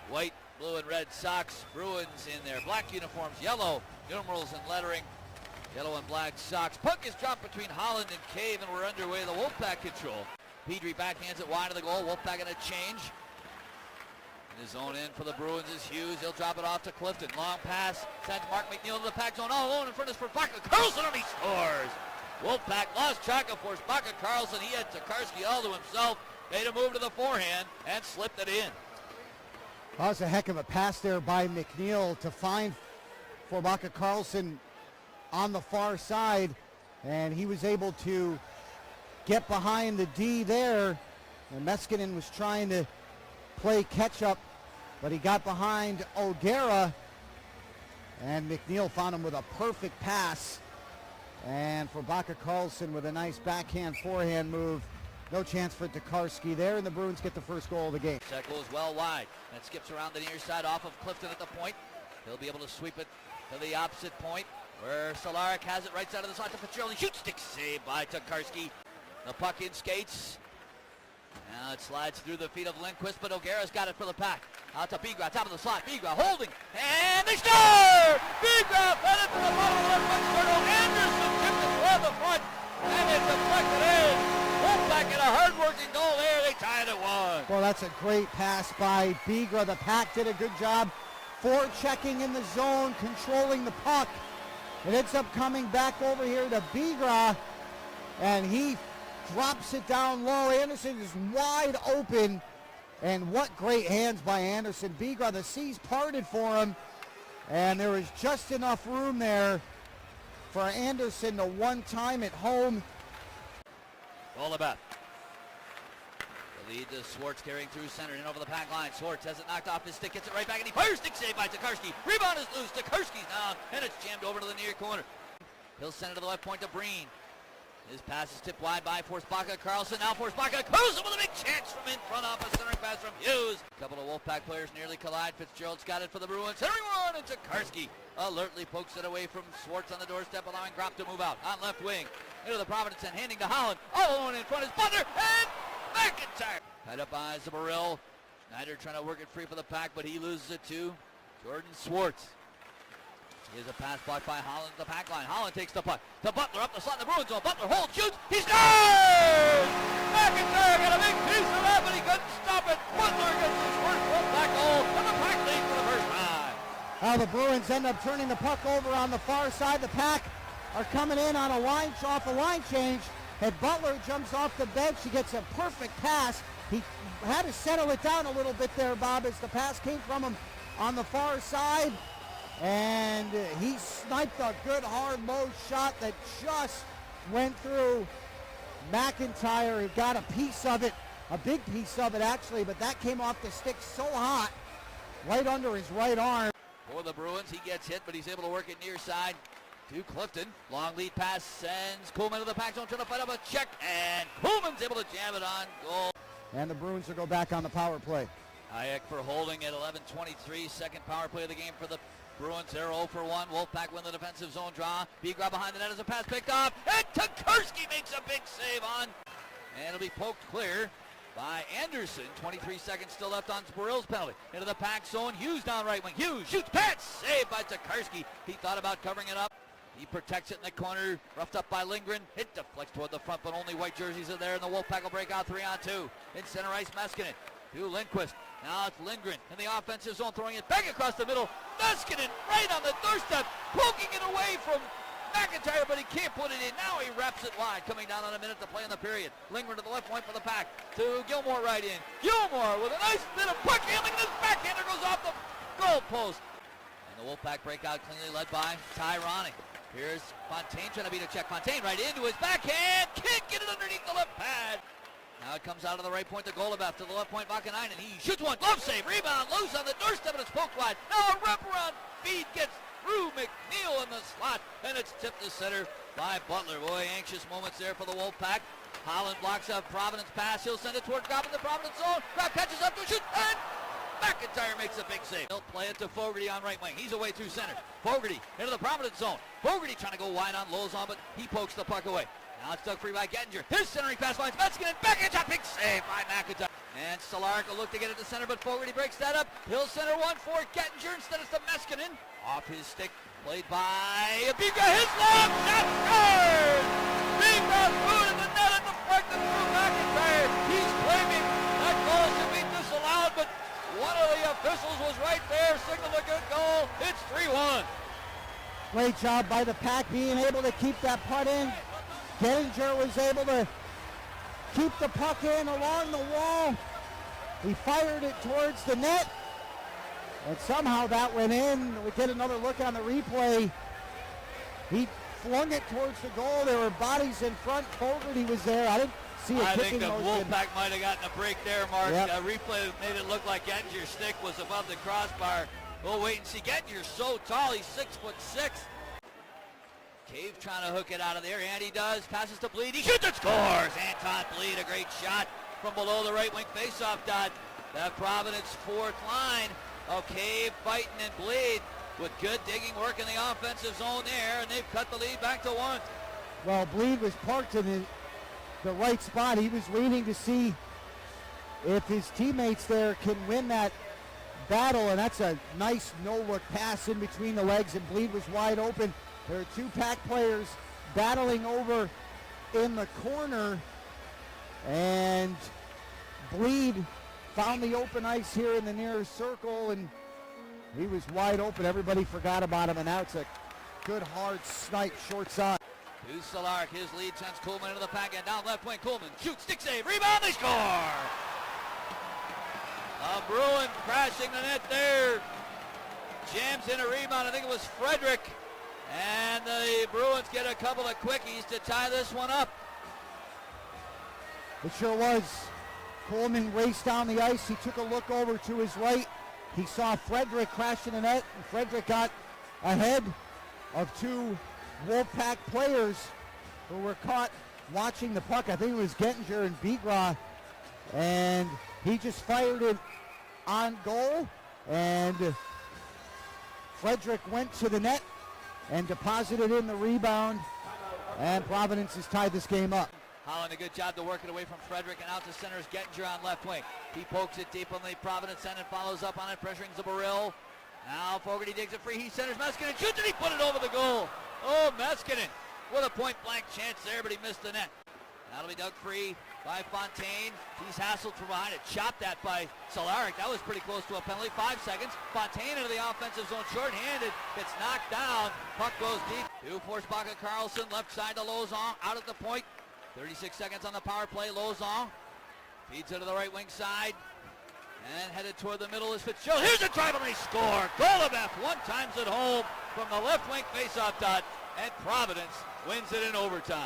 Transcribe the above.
white, blue, and red socks. Bruins in their black uniforms, yellow numerals and lettering, yellow and black socks. Puck is dropped between Holland and Cave, and we're underway. The Wolfpack control. Petrie backhands it wide of the goal. Wolfpack gonna change. In his zone in for the Bruins is Hughes. He'll drop it off to Clifton. Long pass. Sends Mark McNeil to the Pack zone. All alone in front is for Baca Carlson, and he scores. Wolfpack lost track of force. Baca Carlson, he had Tokarski all to himself. Made a move to the forehand and slipped it in. That was a heck of a pass there by McNeil to find for Baca Carlson on the far side, and he was able to get behind the D there, and Meskinen was trying to play catch-up, but he got behind O'Gara, and McNeil found him with a perfect pass, and for Baca Carlson with a nice backhand forehand move. No chance for Tokarski there, and the Bruins get the first goal of the game. That goes well wide, and skips around the near side off of Clifton at the point. He'll be able to sweep it to the opposite point, where Solaric has it right side of the slot to Fitzgerald. He shoots, stick save by Tokarski. The puck in skates. Now it slides through the feet of Lindquist, but O'Gara's got it for the Pack. Out to Bigra, top of the slot. Bigra holding, and they score! Bigra fed it to the bottom of the left front circle. Anderson tipped it toward the front, and it deflected in. Wolfpack in a hard-working goal there. They tied at 1. Well, that's a great pass by Bigra. The Pack did a good job forechecking in the zone, controlling the puck. It ends up coming back over here to Bigra, and he drops it down low. Anderson is wide open, and what great hands by Anderson. Bigra, the seas parted for him, and there was just enough room there for Anderson to one time at home. All about. The lead to Swartz carrying through center and over the Pack line. Swartz has it knocked off his stick, gets it right back, and he fires. Stick save by Tokarski. Rebound is loose. Tokarski's down, and it's jammed over to the near corner. He'll send it to the left point to Breen. His pass is tipped wide by Baca Carlson. Now Baca Carlson with a big chance from in front off a centering pass from Hughes. A couple of Wolfpack players nearly collide. Fitzgerald's got it for the Bruins. Centering one, and Tokarski alertly pokes it away from Swartz on the doorstep, allowing Gropp to move out on left wing. Into the Providence and handing to Holland. All alone in front is Butler, and McIntyre. Tied up by Zabaril. Schneider trying to work it free for the Pack, but he loses it to Jordan Swartz. Here's a pass blocked by Holland to the Pack line. Holland takes the puck to Butler up the slot in the Bruins zone. Butler holds, shoots, he scores! McIntyre got a big piece of that, but he couldn't stop it. Butler gets his first Wolfpack goal, and the Pack lead for the first time. Now the Bruins end up turning the puck over on the far side. The Pack are coming in on off a line change, and Butler jumps off the bench. He gets a perfect pass. He had to settle it down a little bit there, Bob, as the pass came from him on the far side. And he sniped a good hard low shot that just went through McIntyre. He got a piece of it, a big piece of it actually, but that came off the stick so hot, right under his right arm. For the Bruins, he gets hit, but he's able to work it near side to Clifton. Long lead pass sends Kuhlman to the Pack zone, trying to fight up a check, and Kuhlman's able to jam it on goal. And the Bruins will go back on the power play. Hayek for holding at 11:23, second power play of the game for the Bruins. They're 0 for 1. Wolfpack win the defensive zone draw. Bigra behind the net as a pass picked up, and Tokarski makes a big save on, and it'll be poked clear by Anderson. 23 seconds still left on Zabaril's penalty. Into the Pack zone. Hughes down right wing. Hughes shoots, pass, saved by Tokarski. He thought about covering it up. He protects it in the corner, roughed up by Lindgren. It deflects toward the front, but only white jerseys are there, and the Wolfpack will break out 3-on-2. In center ice, Meskinen to Lindquist. Now it's Lindgren in the offensive zone, throwing it back across the middle. Meskinen right on the doorstep, poking it away from McIntyre, but he can't put it in. Now he wraps it wide, coming down on a minute to play in the period. Lindgren to the left point for the Pack, to Gilmore right in. Gilmore with a nice bit of puck handling, and his backhander goes off the goal post. And the Wolfpack break out cleanly, led by Tyrone. Here's Fontaine trying to beat a check. Fontaine right into his backhand. Can't get it underneath the left pad. Now it comes out of the right point to Golubev, to the left point Vakanainen. He shoots one, glove save, rebound, loose on the doorstep, and it's poked wide. Now a wraparound feed gets through McNeil in the slot, and it's tipped to center by Butler. Boy, anxious moments there for the Wolfpack. Holland blocks up Providence pass. He'll send it towards Gropp in the Providence zone. Gropp catches up to a shoot, and McIntyre makes a big save. He'll play it to Fogarty on right wing. He's away through center. Fogarty into the Providence zone. Fogarty trying to go wide on Lozon, but he pokes the puck away. Now it's dug free by Gettinger. His centering pass finds Meskinen. Backhand shot. Big save by McIntyre. And Stolarek will look to get it to center, but Fogarty breaks that up. He'll center one for Gettinger instead it's to Meskinen. Off his stick, played by Biga. His long shot scores! Biga threw it in the net and deflected through McIntyre. He's claiming that goal should be disallowed, but one of the officials was right there, signaled a good goal. It's 3-1. Great job by the Pack being able to keep that putt in. Gettinger was able to keep the puck in along the wall. He fired it towards the net, and somehow that went in. We get another look on the replay. He flung it towards the goal. There were bodies in front. Fogarty was there. I didn't see a kicking motion. I think the Wolf Pack might have gotten a break there, Mark. Yep. Replay made it look like Gettinger's stick was above the crossbar. We'll wait and see. Gettinger's so tall. He's 6'6". Cave trying to hook it out of there, and he does. Passes to Bleed. He shoots and scores. Anton Bleed, a great shot from below the right wing faceoff dot. That Providence fourth line of Cave, Fighting, and Bleed with good digging work in the offensive zone there, and they've cut the lead back to 1. Well, Bleed was parked in the right spot. He was waiting to see if his teammates there can win that battle, and that's a nice no-look pass in between the legs, and Bleed was wide open. There are two Pack players battling over in the corner, and Bleed found the open ice here in the near circle, and he was wide open. Everybody forgot about him, and now it's a good hard snipe short side. To Stolarek, his lead sends Kuhlman into the Pack, and down left wing, Kuhlman shoots, stick save, rebound, they score! A Bruin crashing the net there. Jams in a rebound, I think it was Frederick. And the Bruins get a couple of quickies to tie this one up. It sure was. Coleman raced down the ice. He took a look over to his right. He saw Frederick crash in the net, and Frederick got ahead of two Wolfpack players who were caught watching the puck. I think it was Gettinger and Bigra, and he just fired it on goal, and Frederick went to the net and deposited in the rebound, and Providence has tied this game up. Holland, a good job to work it away from Frederick, and out to center is Gettinger on left wing. He pokes it deep on the Providence end and follows up on it, pressuring Zabaril. Now Fogarty digs it free. He centers Meskinen, shoots, and he put it over the goal. Oh, Meskinen with a point-blank chance there, but he missed the net. That'll be dug free by Fontaine. He's hassled from behind it. Chopped that by Stolarek. That was pretty close to a penalty. 5 seconds. Fontaine into the offensive zone. Short-handed. Gets knocked down. Puck goes deep. To Forsbach and Carlson. Left side to Lauzon. Out at the point. 36 seconds on the power play. Lauzon feeds it to the right wing side. And headed toward the middle is Fitzgerald. Here's a drive and they score. Goal of F. 1 times at home from the left wing faceoff dot. And Providence wins it in overtime.